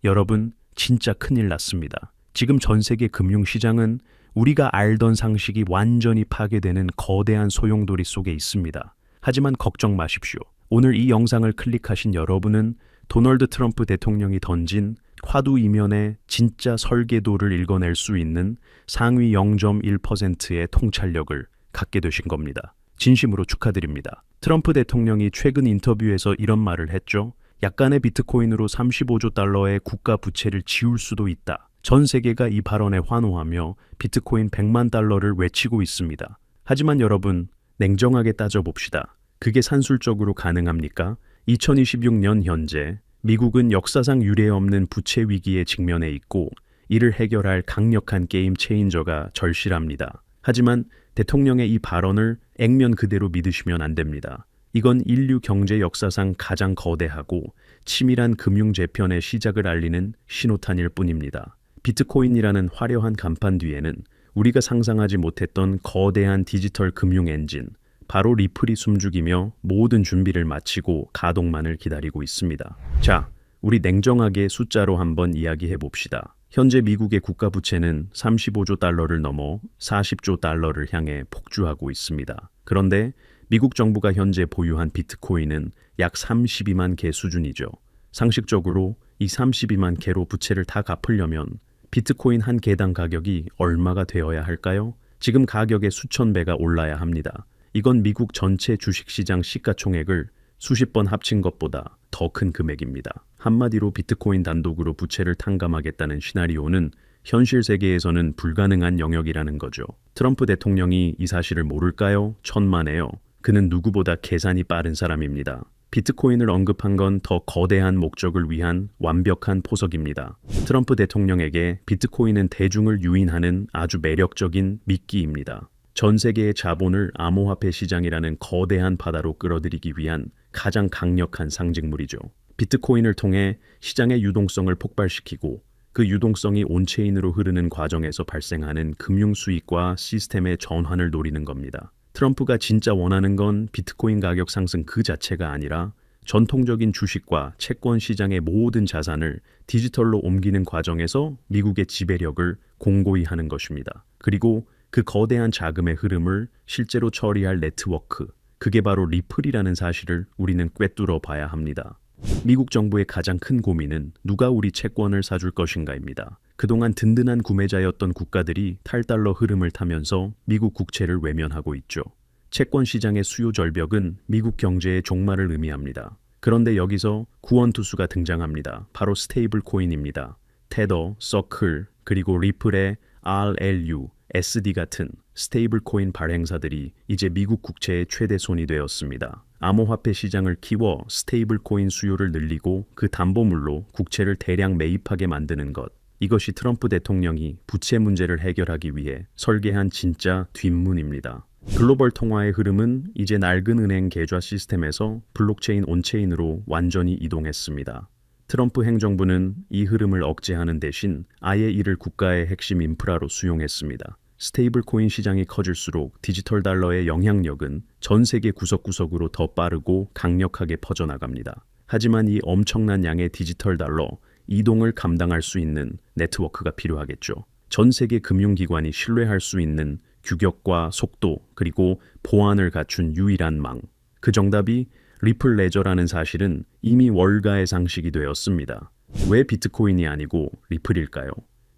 여러분, 진짜 큰일 났습니다. 지금 전 세계 금융시장은 우리가 알던 상식이 완전히 파괴되는 거대한 소용돌이 속에 있습니다. 하지만 걱정 마십시오. 오늘 이 영상을 클릭하신 여러분은 도널드 트럼프 대통령이 던진 화두 이면의 진짜 설계도를 읽어낼 수 있는 상위 0.1%의 통찰력을 갖게 되신 겁니다. 진심으로 축하드립니다. 트럼프 대통령이 최근 인터뷰에서 이런 말을 했죠. 약간의 비트코인으로 35조 달러의 국가 부채를 지울 수도 있다. 전 세계가 이 발언에 환호하며 비트코인 100만 달러를 외치고 있습니다. 하지만 여러분, 냉정하게 따져봅시다. 그게 산술적으로 가능합니까? 2026년 현재 미국은 역사상 유례없는 부채 위기에 직면해 있고 이를 해결할 강력한 게임 체인저가 절실합니다. 하지만 대통령의 이 발언을 액면 그대로 믿으시면 안 됩니다. 이건 인류 경제 역사상 가장 거대하고 치밀한 금융 재편의 시작을 알리는 신호탄일 뿐입니다. 비트코인이라는 화려한 간판 뒤에는 우리가 상상하지 못했던 거대한 디지털 금융 엔진, 바로 리플이 숨죽이며 모든 준비를 마치고 가동만을 기다리고 있습니다. 자, 우리 냉정하게 숫자로 한번 이야기해 봅시다. 현재 미국의 국가 부채는 35조 달러를 넘어 40조 달러를 향해 폭주하고 있습니다. 그런데 미국 정부가 현재 보유한 비트코인은 약 32만 개 수준이죠. 상식적으로 이 32만 개로 부채를 다 갚으려면 비트코인 한 개당 가격이 얼마가 되어야 할까요? 지금 가격의 수천 배가 올라야 합니다. 이건 미국 전체 주식시장 시가총액을 수십 번 합친 것보다 더 큰 금액입니다. 한마디로 비트코인 단독으로 부채를 탕감하겠다는 시나리오는 현실 세계에서는 불가능한 영역이라는 거죠. 트럼프 대통령이 이 사실을 모를까요? 천만에요. 그는 누구보다 계산이 빠른 사람입니다. 비트코인을 언급한 건 더 거대한 목적을 위한 완벽한 포석입니다. 트럼프 대통령에게 비트코인은 대중을 유인하는 아주 매력적인 미끼입니다. 전 세계의 자본을 암호화폐 시장이라는 거대한 바다로 끌어들이기 위한 가장 강력한 상징물이죠. 비트코인을 통해 시장의 유동성을 폭발시키고 그 유동성이 온체인으로 흐르는 과정에서 발생하는 금융 수익과 시스템의 전환을 노리는 겁니다. 트럼프가 진짜 원하는 건 비트코인 가격 상승 그 자체가 아니라 전통적인 주식과 채권 시장의 모든 자산을 디지털로 옮기는 과정에서 미국의 지배력을 공고히 하는 것입니다. 그리고 그 거대한 자금의 흐름을 실제로 처리할 네트워크, 그게 바로 리플이라는 사실을 우리는 꿰뚫어 봐야 합니다. 미국 정부의 가장 큰 고민은 누가 우리 채권을 사줄 것인가입니다. 그동안 든든한 구매자였던 국가들이 탈달러 흐름을 타면서 미국 국채를 외면하고 있죠. 채권 시장의 수요 절벽은 미국 경제의 종말을 의미합니다. 그런데 여기서 구원투수가 등장합니다. 바로 스테이블 코인입니다. 테더, 서클, 그리고 리플의 RLU, SD 같은 스테이블 코인 발행사들이 이제 미국 국채의 최대 손이 되었습니다. 암호화폐 시장을 키워 스테이블 코인 수요를 늘리고 그 담보물로 국채를 대량 매입하게 만드는 것. 이것이 트럼프 대통령이 부채 문제를 해결하기 위해 설계한 진짜 뒷문입니다. 글로벌 통화의 흐름은 이제 낡은 은행 계좌 시스템에서 블록체인 온체인으로 완전히 이동했습니다. 트럼프 행정부는 이 흐름을 억제하는 대신 아예 이를 국가의 핵심 인프라로 수용했습니다. 스테이블 코인 시장이 커질수록 디지털 달러의 영향력은 전 세계 구석구석으로 더 빠르고 강력하게 퍼져나갑니다. 하지만 이 엄청난 양의 디지털 달러 이동을 감당할 수 있는 네트워크가 필요하겠죠. 전 세계 금융기관이 신뢰할 수 있는 규격과 속도 그리고 보안을 갖춘 유일한 망. 그 정답이 리플 레저라는 사실은 이미 월가의 상식이 되었습니다. 왜 비트코인이 아니고 리플일까요?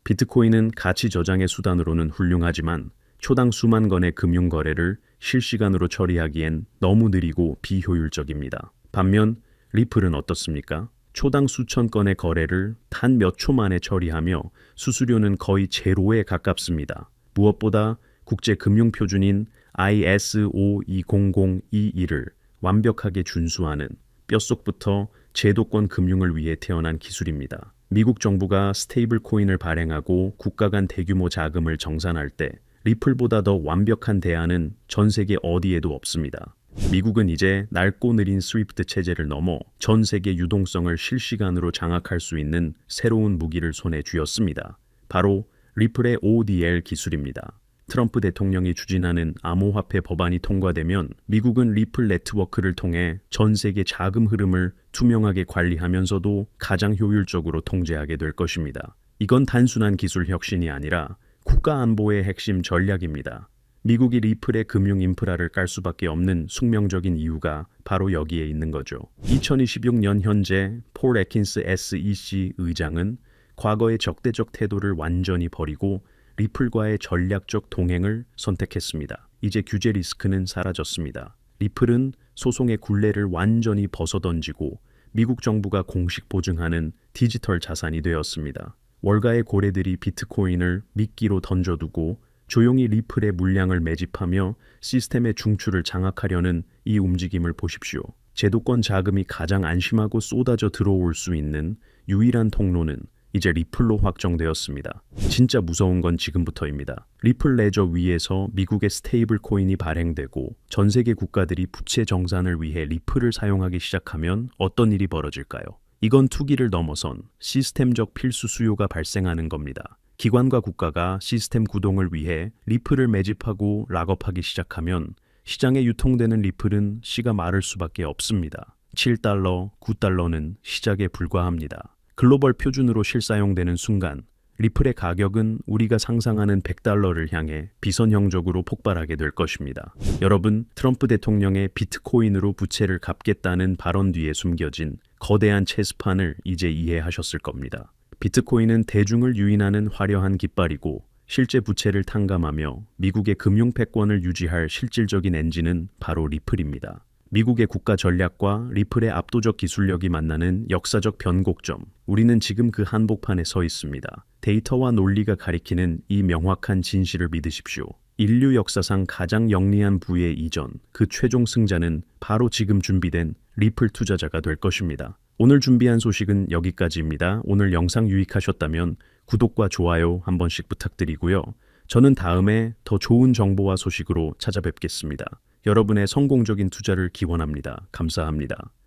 비트코인은 가치 저장의 수단으로는 훌륭하지만 초당 수만 건의 금융 거래를 실시간으로 처리하기엔 너무 느리고 비효율적입니다. 반면 리플은 어떻습니까? 초당 수천 건의 거래를 단 몇 초 만에 처리하며 수수료는 거의 제로에 가깝습니다. 무엇보다 국제 금융 표준인 ISO 20022를 완벽하게 준수하는 뼛속부터 제도권 금융을 위해 태어난 기술입니다. 미국 정부가 스테이블 코인을 발행하고 국가 간 대규모 자금을 정산할 때 리플보다 더 완벽한 대안은 전 세계 어디에도 없습니다. 미국은 이제 낡고 느린 스위프트 체제를 넘어 전 세계 유동성을 실시간으로 장악할 수 있는 새로운 무기를 손에 쥐었습니다. 바로 리플의 ODL 기술입니다. 트럼프 대통령이 추진하는 암호화폐 법안이 통과되면 미국은 리플 네트워크를 통해 전 세계 자금 흐름을 투명하게 관리하면서도 가장 효율적으로 통제하게 될 것입니다. 이건 단순한 기술 혁신이 아니라 국가 안보의 핵심 전략입니다. 미국이 리플의 금융 인프라를 깔 수밖에 없는 숙명적인 이유가 바로 여기에 있는 거죠. 2026년 현재 폴 애킨스 SEC 의장은 과거의 적대적 태도를 완전히 버리고 리플과의 전략적 동행을 선택했습니다. 이제 규제 리스크는 사라졌습니다. 리플은 소송의 굴레를 완전히 벗어던지고 미국 정부가 공식 보증하는 디지털 자산이 되었습니다. 월가의 고래들이 비트코인을 미끼로 던져두고 조용히 리플의 물량을 매집하며 시스템의 중추를 장악하려는 이 움직임을 보십시오. 제도권 자금이 가장 안심하고 쏟아져 들어올 수 있는 유일한 통로는 이제 리플로 확정되었습니다. 진짜 무서운 건 지금부터입니다. 리플 레저 위에서 미국의 스테이블 코인이 발행되고 전 세계 국가들이 부채 정산을 위해 리플을 사용하기 시작하면 어떤 일이 벌어질까요? 이건 투기를 넘어선 시스템적 필수 수요가 발생하는 겁니다. 기관과 국가가 시스템 구동을 위해 리플을 매집하고 락업하기 시작하면 시장에 유통되는 리플은 씨가 마를 수밖에 없습니다. 7달러, 9달러는 시작에 불과합니다. 글로벌 표준으로 실사용되는 순간 리플의 가격은 우리가 상상하는 100달러를 향해 비선형적으로 폭발하게 될 것입니다. 여러분, 트럼프 대통령의 비트코인으로 부채를 갚겠다는 발언 뒤에 숨겨진 거대한 체스판을 이제 이해하셨을 겁니다. 비트코인은 대중을 유인하는 화려한 깃발이고 실제 부채를 탕감하며 미국의 금융 패권을 유지할 실질적인 엔진은 바로 리플입니다. 미국의 국가 전략과 리플의 압도적 기술력이 만나는 역사적 변곡점. 우리는 지금 그 한복판에 서 있습니다. 데이터와 논리가 가리키는 이 명확한 진실을 믿으십시오. 인류 역사상 가장 영리한 부의 이전, 그 최종 승자는 바로 지금 준비된 리플 투자자가 될 것입니다. 오늘 준비한 소식은 여기까지입니다. 오늘 영상 유익하셨다면 구독과 좋아요 한 번씩 부탁드리고요. 저는 다음에 더 좋은 정보와 소식으로 찾아뵙겠습니다. 여러분의 성공적인 투자를 기원합니다. 감사합니다.